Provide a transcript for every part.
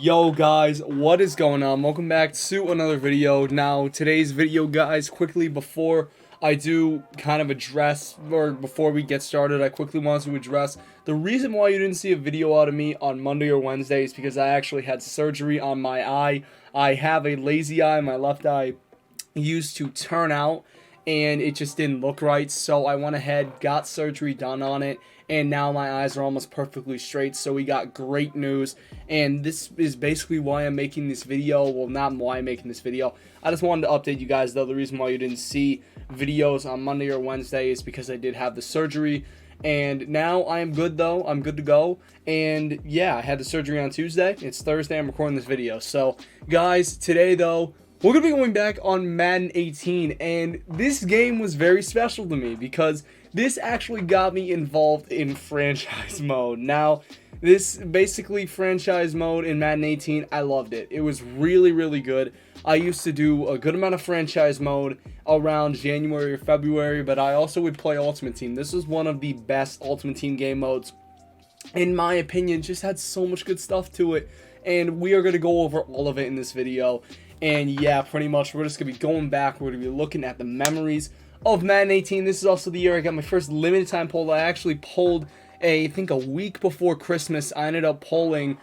Yo guys, what is going on? Welcome back to another video. Now today's video, guys, quickly before I do kind of address, or before we get started, I quickly want to address the reason why you didn't see a video out of me on Monday or Wednesday is because I actually had surgery on my eye. I have a lazy eye. My left eye used to turn out and it just didn't look right, so I went ahead, got surgery done on it, and now my eyes are almost perfectly straight. So we got great news, and this is basically why I'm making this video. Well, not why I'm making this video, I just wanted to update you guys though. The reason why you didn't see videos on Monday or Wednesday is because I did have the surgery, and now I am good though. I'm good to go. And yeah, I had the surgery on Tuesday. It's Thursday, I'm recording this video. So guys, today though, we're going to be going back on Madden 18, and this game was very special to me because this actually got me involved in franchise mode. Now, this basically franchise mode in Madden 18, I loved it. It was really, really good. I used to do a good amount of franchise mode around January or February, but I also would play Ultimate Team. This was one of the best Ultimate Team game modes, in my opinion. Just had so much good stuff to it, and we are going to go over all of it in this video. And yeah, pretty much we're just going to be going back. We're going to be looking at the memories of Madden 18. This is also the year I got my first limited time poll. I actually polled I think a week before Christmas. I ended up polling,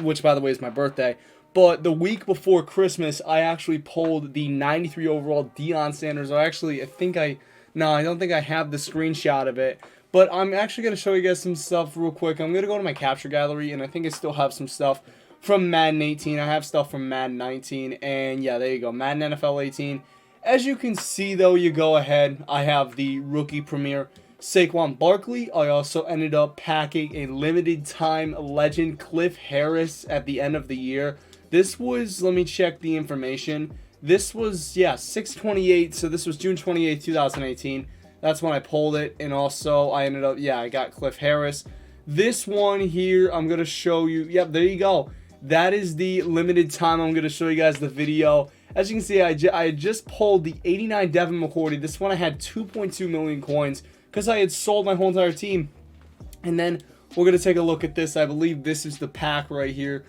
which by the way is my birthday, but the week before Christmas I actually polled the 93 overall Deion Sanders. I don't think I have the screenshot of it, but I'm actually going to show you guys some stuff real quick. I'm going to go to my capture gallery, and I think I still have some stuff from Madden 18. I have stuff from Madden 19, and yeah, there you go, Madden NFL 18. As you can see though, you go ahead, I have the rookie premier Saquon Barkley. I also ended up packing a limited time legend Cliff Harris at the end of the year. This was, let me check the information, this was, yeah, 6/28, so this was June 28, 2018. That's when I pulled it, and also I ended up, yeah, I got Cliff Harris. This one here, I'm going to show you, yep, there you go. That is the limited time. I'm going to show you guys the video. As you can see, I just pulled the 89 Devin McCourty. This one I had 2.2 million coins because I had sold my whole entire team. And then we're going to take a look at this. I believe this is the pack right here.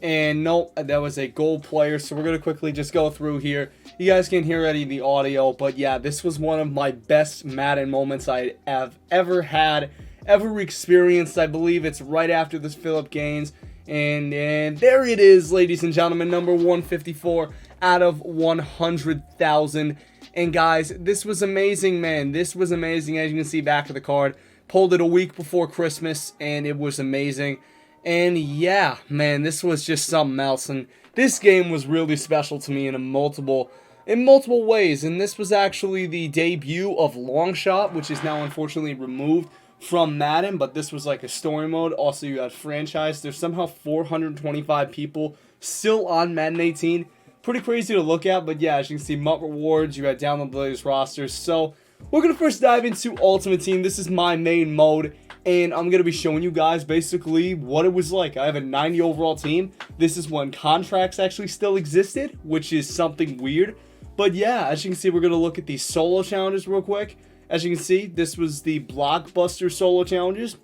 And nope, that was a gold player. So we're going to quickly just go through here. You guys can hear already the audio. But yeah, this was one of my best Madden moments I have ever had, ever experienced. I believe it's right after this Phillip Gaines. And there it is, ladies and gentlemen, number 154 out of 100,000. And guys, this was amazing, man. This was amazing. As you can see back of the card, pulled it a week before Christmas, and it was amazing. And yeah, man, this was just something else. And this game was really special to me in multiple ways. And this was actually the debut of Longshot, which is now unfortunately removed from Madden, but this was like a story mode. Also, you had franchise. There's somehow 425 people still on Madden 18. Pretty crazy to look at, but yeah, as you can see, MUT rewards, you had download the latest rosters. So we're gonna first dive into Ultimate Team. This is my main mode, and I'm gonna be showing you guys basically what it was like. I have a 90 overall team. This is when contracts actually still existed, which is something weird. But yeah, as you can see, we're gonna look at these solo challenges real quick. As you can see, this was the blockbuster solo challenges.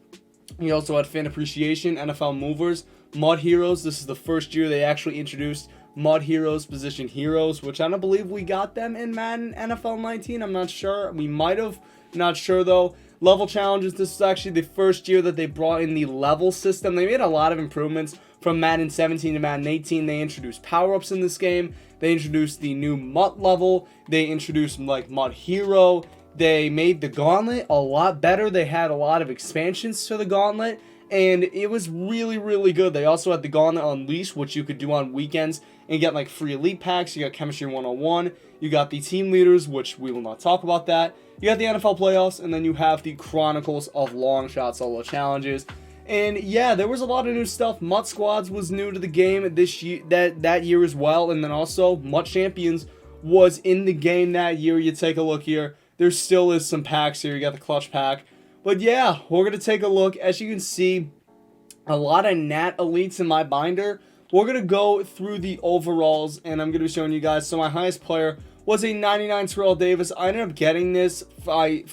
You also had Fan Appreciation, NFL Movers, MUT Heroes. This is the first year they actually introduced MUT Heroes, Position Heroes, which I don't believe we got them in Madden NFL 19. I'm not sure. We might have. Not sure though. Level challenges. This is actually the first year that they brought in the level system. They made a lot of improvements from Madden 17 to Madden 18. They introduced power-ups in this game. They introduced the new MUT level. They introduced like MUT Hero. They made the Gauntlet a lot better. They had a lot of expansions to the Gauntlet, and it was really, really good. They also had the Gauntlet Unleashed, which you could do on weekends and get like free elite packs. You got Chemistry 101. You got the Team Leaders, which we will not talk about that. You got the NFL Playoffs, and then you have the Chronicles of Longshot Solo Challenges. And yeah, there was a lot of new stuff. MUT Squads was new to the game this year, that year as well. And then also MUT Champions was in the game that year. You take a look here. There still is some packs here. You got the clutch pack. But yeah, we're going to take a look. As you can see, a lot of Nat Elites in my binder. We're going to go through the overalls, and I'm going to be showing you guys. So my highest player was a 99 Terrell Davis. I ended up getting this I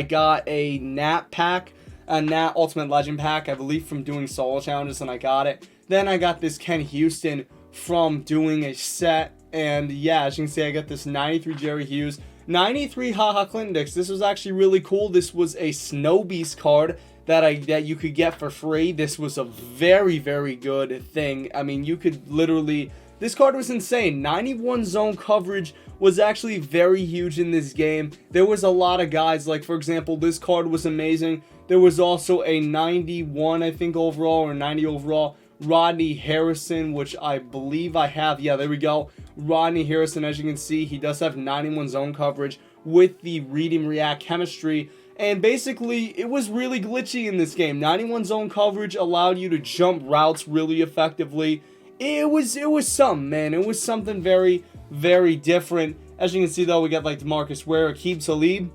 got a Nat pack, a Nat Ultimate Legend pack, I believe, from doing solo challenges, and I got it. Then I got this Ken Houston from doing a set. And yeah, as you can see, I got this 93 Jerry Hughes, 93 HaHa Clinton Dix. This was actually really cool. This was a Snow Beast card that you could get for free. This was a very, very good thing. I mean, you could literally... This card was insane. 91 zone coverage was actually very huge in this game. There was a lot of guys, like for example, this card was amazing. There was also a 91, I think, overall, or 90 overall, Rodney Harrison, which I believe I have. Yeah, there we go. Rodney Harrison, as you can see, he does have 91 zone coverage with the read and react chemistry. And basically, it was really glitchy in this game. 91 zone coverage allowed you to jump routes really effectively. It was something, man. It was something very, very different. As you can see, though, we got like DeMarcus Ware, Aqib Talib.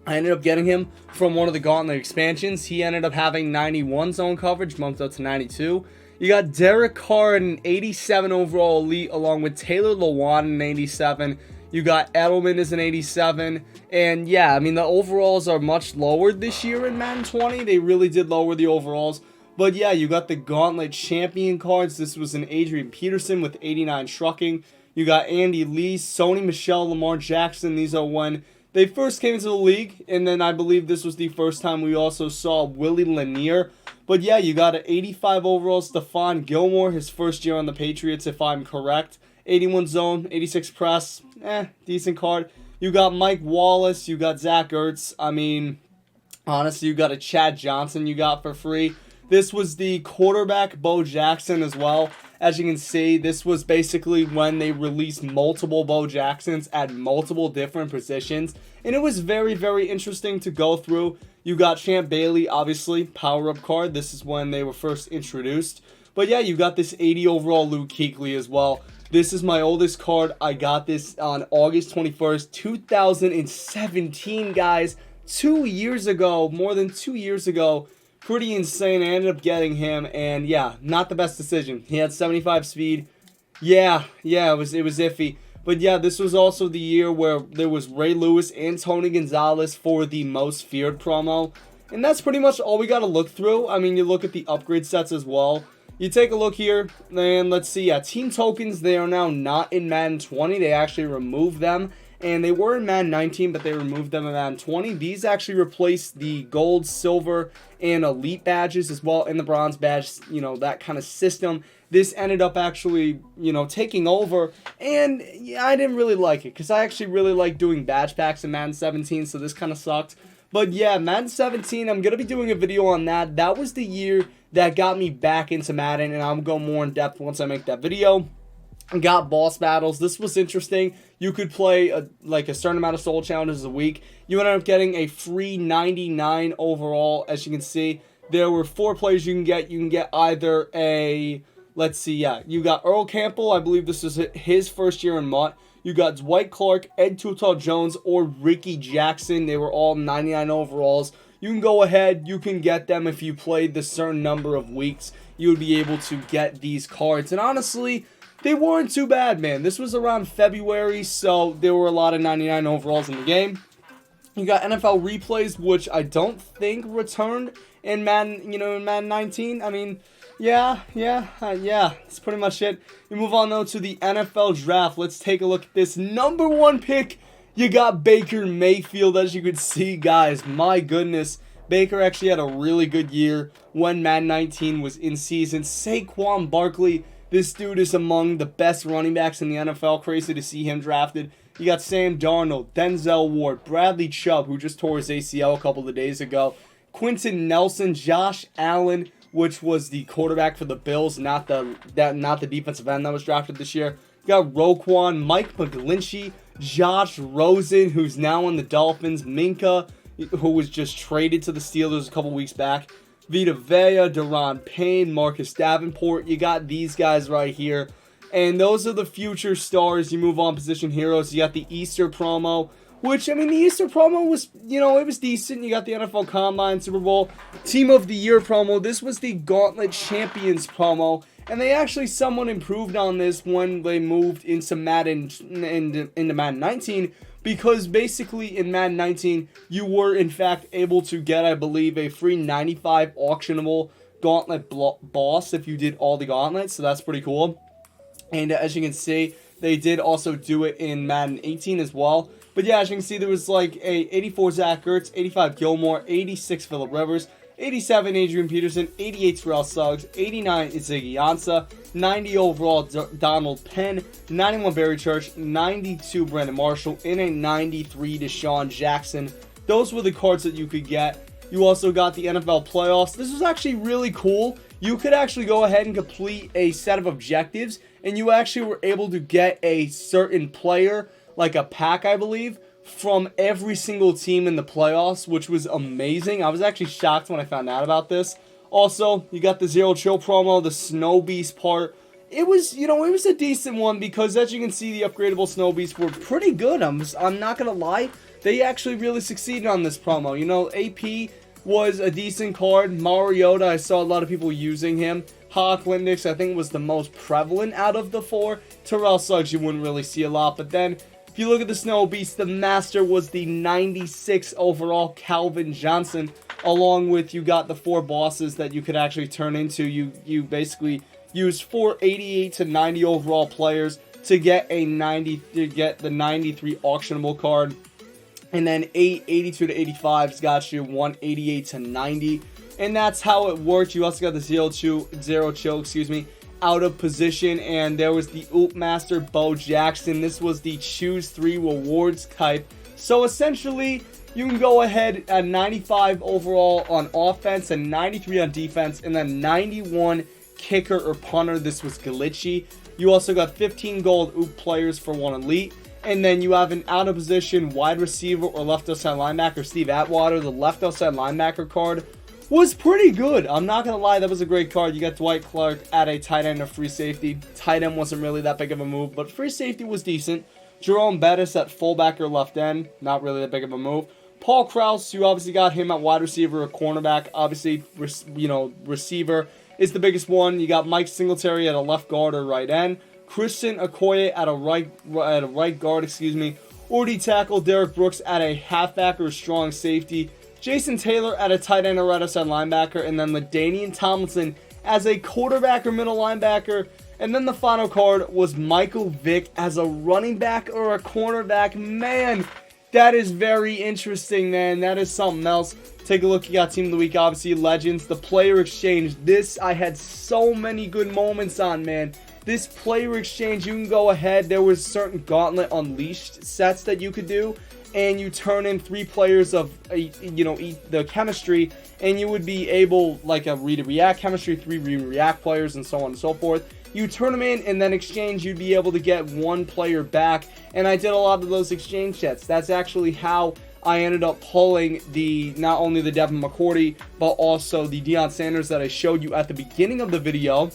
I ended up getting him from one of the Gauntlet expansions. He ended up having 91 zone coverage, bumped up to 92. You got Derek Carr at an 87 overall elite, along with Taylor Lewan at an 87. You got Edelman as an 87. And yeah, I mean, the overalls are much lower this year in Madden 20. They really did lower the overalls. But yeah, you got the Gauntlet Champion cards. This was an Adrian Peterson with 89 trucking. You got Andy Lee, Sony Michel, Lamar Jackson. These are when they first came into the league. And then I believe this was the first time we also saw Willie Lanier. But yeah, you got an 85 overall Stephon Gilmore, his first year on the Patriots, if I'm correct. 81 zone, 86 press, decent card. You got Mike Wallace, you got Zach Ertz. I mean, honestly, you got a Chad Johnson you got for free. This was the quarterback, Bo Jackson, as well. As you can see, this was basically when they released multiple Bo Jacksons at multiple different positions. And it was very, very interesting to go through. You got Champ Bailey, obviously, power-up card. This is when they were first introduced. But yeah, you got this 80 overall Luke Kuechly as well. This is my oldest card. I got this on August 21st, 2017, guys. 2 years ago, more than 2 years ago. Pretty insane. I ended up getting him, and yeah, not the best decision. He had 75 speed. Yeah, it was iffy. But yeah, this was also the year where there was Ray Lewis and Tony Gonzalez for the most feared promo. And that's pretty much all we got to look through. I mean, you look at the upgrade sets as well. You take a look here, and let's see. Yeah, team tokens, they are now not in Madden 20. They actually removed them. And they were in Madden 19, but they removed them in Madden 20. These actually replaced the gold, silver, and elite badges as well, and the bronze badge, you know, that kind of system. This ended up actually, you know, taking over, and yeah, I didn't really like it, because I actually really like doing badge packs in Madden 17, so this kind of sucked. But yeah, Madden 17, I'm going to be doing a video on that. That was the year that got me back into Madden, and I'll go more in depth once I make that video. Got boss battles. This was interesting. You could play a certain amount of soul challenges a week. You ended up getting a free 99 overall. As you can see, there were 4 players you can get. You can get either a, let's see, yeah, you got Earl Campbell. I believe this is his first year in MUT. You got Dwight Clark, Ed Tutal Jones, or Ricky Jackson. They were all 99 overalls. You can go ahead. You can get them if you played the certain number of weeks. You would be able to get these cards. And honestly, they weren't too bad, man. This was around February, so there were a lot of 99 overalls in the game. You got NFL replays, which I don't think returned in Madden, in Madden 19. I mean, yeah, that's pretty much it. We move on, though, to the NFL draft. Let's take a look at this. Number 1 pick, you got Baker Mayfield. As you could see, guys, my goodness. Baker actually had a really good year when Madden 19 was in season. Saquon Barkley, this dude is among the best running backs in the NFL. Crazy to see him drafted. You got Sam Darnold, Denzel Ward, Bradley Chubb, who just tore his ACL a couple of days ago, Quentin Nelson, Josh Allen, which was the quarterback for the Bills, not the defensive end that was drafted this year. You got Roquan, Mike McGlinchey, Josh Rosen, who's now on the Dolphins, Minka, who was just traded to the Steelers a couple weeks back, Vita Vea, Deron Payne, Marcus Davenport. You got these guys right here. And those are the future stars. You move on, position heroes. You got the Easter promo, which, I mean, the Easter promo was, it was decent. You got the NFL Combine, Super Bowl, Team of the Year promo. This was the Gauntlet Champions promo. And they actually somewhat improved on this when they moved into Madden, into Madden 19. Because basically in Madden 19, you were in fact able to get, I believe, a free 95 auctionable gauntlet boss if you did all the gauntlets, so that's pretty cool. And as you can see, they did also do it in Madden 18 as well. But yeah, as you can see, there was like a 84 Zach Ertz, 85 Gilmore, 86 Phillip Rivers, 87 Adrian Peterson, 88 Terrell Suggs, 89 Ziggy Ansah, 90 overall Donald Penn, 91 Barry Church, 92 Brandon Marshall, and a 93 Deshaun Jackson. Those were the cards that you could get. You also got the NFL playoffs. This was actually really cool. You could actually go ahead and complete a set of objectives, and you actually were able to get a certain player, like a pack, I believe, from every single team in the playoffs, which was amazing. I was actually shocked when I found out about this. Also, you got the Zero Chill promo, the Snow Beast part. It was, it was a decent one because, as you can see, the upgradable Snow Beasts were pretty good. I'm not going to lie. They actually really succeeded on this promo. AP was a decent card. Mariota, I saw a lot of people using him. Hawk Linux, I think, was the most prevalent out of the four. Terrell Suggs, you wouldn't really see a lot. But then, if you look at the Snow Beast, the master was the 96 overall Calvin Johnson. Along with, you got the 4 bosses that you could actually turn into. You basically used 4 88 to 90 overall players to get the 93 auctionable card. And then 82 to 85's got you 188 to 90. And that's how it worked. You also got the Zero Chill, out of position. And there was the Oop Master Bo Jackson. This was the Choose 3 rewards type. So essentially, you can go ahead at 95 overall on offense and 93 on defense. And then 91 kicker or punter. This was glitchy. You also got 15 gold Oop players for 1 elite. And then you have an out of position wide receiver or left outside linebacker. Steve Atwater, the left outside linebacker card, was pretty good. I'm not going to lie, that was a great card. You got Dwight Clark at a tight end or free safety. Tight end wasn't really that big of a move, but free safety was decent. Jerome Bettis at fullback or left end, not really that big of a move. Paul Krause, you obviously got him at wide receiver or cornerback. Obviously, receiver is the biggest one. You got Mike Singletary at a left guard or right end. Christian Okoye at a right guard, or D tackle. Derek Brooks at a halfback or strong safety. Jason Taylor at a tight end or right outside linebacker, and then LaDainian Tomlinson as a quarterback or middle linebacker. And then the final card was Michael Vick as a running back or a cornerback. Man, that is very interesting, man. That is something else. Take a look. You got Team of the Week, obviously, Legends. The Player Exchange. This, I had so many good moments on, man. This Player Exchange, you can go ahead. There was certain Gauntlet Unleashed sets that you could do. And you turn in 3 players of, the chemistry. And you would be able, like a read to react chemistry, 3 react players, and so on and so forth. You turn them in, and then exchange, you'd be able to get 1 player back. And I did a lot of those exchange sets. That's actually how I ended up pulling not only the Devin McCourty, but also the Deion Sanders that I showed you at the beginning of the video.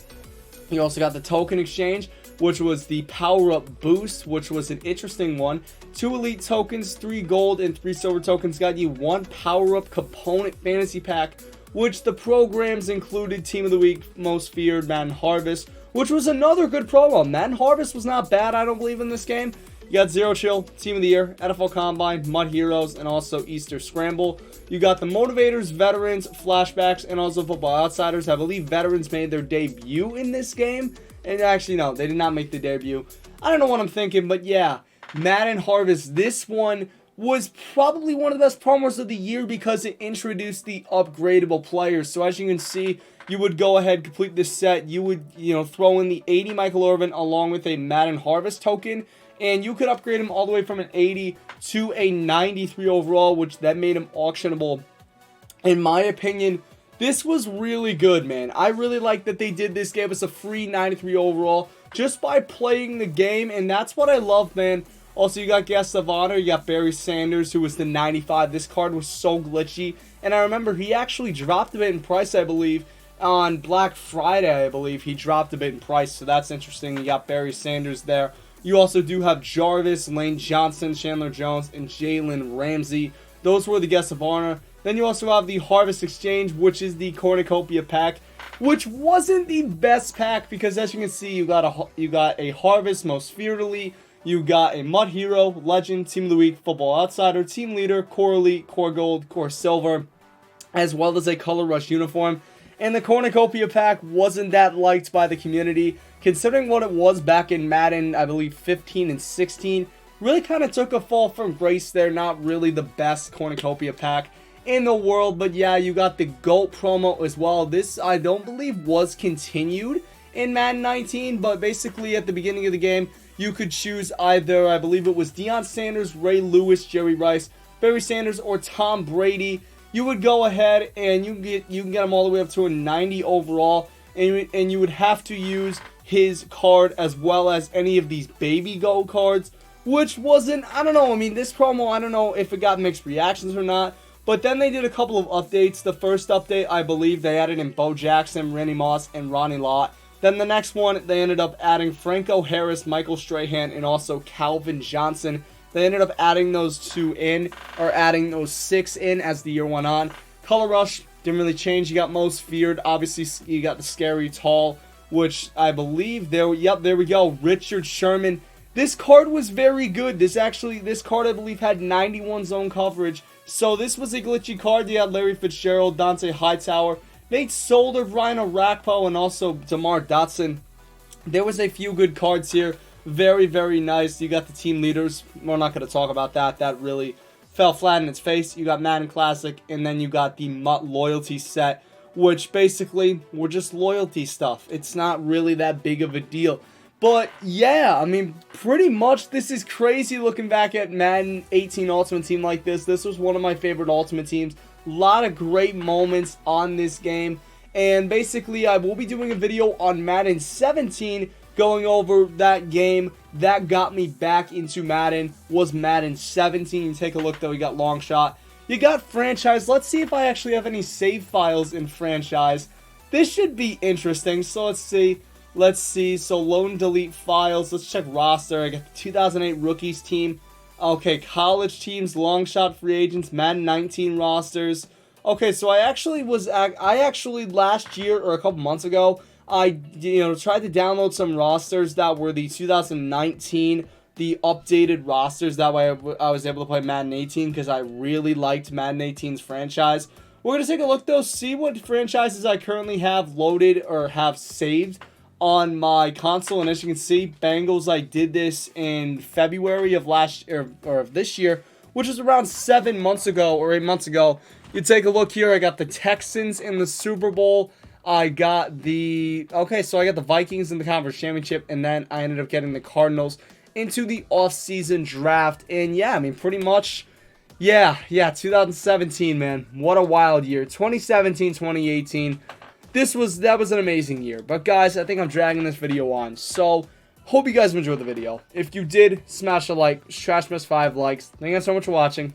You also got the token exchange, which was the power-up boost, which was an interesting one. 2 elite tokens, 3 gold, and 3 silver tokens got you 1 power-up component fantasy pack, which the programs included Team of the Week, Most Feared, Madden Harvest, which was another good promo. Madden Harvest was not bad, I don't believe, in this game. You got Zero Chill, Team of the Year, NFL Combine, Mud Heroes, and also Easter Scramble. You got the Motivators, Veterans, Flashbacks, and also Football Outsiders. I believe Veterans made their debut in this game. And actually, no, they did not make the debut. I don't know what I'm thinking, but yeah. Madden Harvest, this one was probably one of the best promos of the year because it introduced the upgradable players. So as you can see, you would go ahead, complete this set. You would, throw in the 80 Michael Irvin along with a Madden Harvest token. And you could upgrade him all the way from an 80 to a 93 overall, which that made him auctionable. In my opinion, this was really good, man. I really like that they did this. Gave us a free 93 overall just by playing the game. And that's what I love, man. Also, you got Guest of Honor. You got Barry Sanders, who was the 95. This card was so glitchy. And I remember he actually dropped a bit in price, I believe. On Black Friday, I believe, he dropped a bit in price. So that's interesting. You got Barry Sanders there. You also do have Jarvis, Lane Johnson, Chandler Jones, and Jalen Ramsey. Those were the Guests of Honor. Then you also have the Harvest Exchange, which is the Cornucopia pack, which wasn't the best pack because, as you can see, you got a Harvest, Most Feared Elite, you got a Mud Hero, Legend, Team of the Week, Football Outsider, Team Leader, Core Elite, Core Gold, Core Silver, as well as a Color Rush uniform. And the cornucopia pack wasn't that liked by the community, considering what it was back in Madden, I believe 15 and 16. Really kind of took a fall from grace there. Not really the best cornucopia pack in the world. But yeah, you got the GOAT promo as well. This, I don't believe, was continued in Madden 19. But basically, at the beginning of the game, you could choose either, I believe it was Deion Sanders, Ray Lewis, Jerry Rice, Barry Sanders, or Tom Brady. You would go ahead and you can get them all the way up to a 90 overall, and you would have to use his card as well as any of these baby GOAT cards, which wasn't, I don't know, I mean, this promo, I don't know if it got mixed reactions or not, but then they did a couple of updates. The first update, I believe, they added in Bo Jackson, Randy Moss, and Ronnie Lott. Then the next one, they ended up adding Franco Harris, Michael Strahan, and also Calvin Johnson. They ended up adding those 2 in, or adding those 6 in as the year went on. Color Rush didn't really change. You got Most Feared. Obviously, you got the Scary Tall, which I believe there. Yep, there we go. Richard Sherman. This card was very good. This card I believe had 91 zone coverage. So this was a glitchy card. You had Larry Fitzgerald, Dante Hightower, Nate Solder, Ryan Arakpo, and also DeMar Dotson. There was a few good cards here. Very, very nice. You got the team leaders. We're not going to talk about that. That really fell flat in its face. You got Madden Classic, and then you got the MUT loyalty set, which basically were just loyalty stuff. It's not really that big of a deal. But yeah, I mean, pretty much this is crazy looking back at Madden 18 Ultimate Team like this. This was one of my favorite Ultimate Teams. A lot of great moments on this game. And basically, I will be doing a video on Madden 17 going over that game that got me back into Madden. Was Madden 17. Take a look though. You got Long Shot. You got Franchise. Let's see if I actually have any save files in Franchise. This should be interesting. So let's see. So load and delete files. Let's check roster. I got the 2008 Rookies team. Okay, college teams, Long Shot free agents, Madden 19 rosters. Okay, so I actually last year or a couple months ago, I tried to download some rosters that were the 2019, the updated rosters. That way I was able to play Madden 18 because I really liked Madden 18's franchise. We're going to take a look though, see what franchises I currently have loaded or have saved on my console. And as you can see, Bengals, I did this in February of last year, or of this year, which is around 7 months ago or 8 months ago. You take a look here, I got the Texans in the Super Bowl. I got the Vikings in the Conference Championship, and then I ended up getting the Cardinals into the off-season draft. And yeah, I mean, pretty much, yeah, 2017, man. What a wild year. 2017, 2018. That was an amazing year. But guys, I think I'm dragging this video on. So, hope you guys enjoyed the video. If you did, smash a like, smash 5 likes. Thank you guys so much for watching.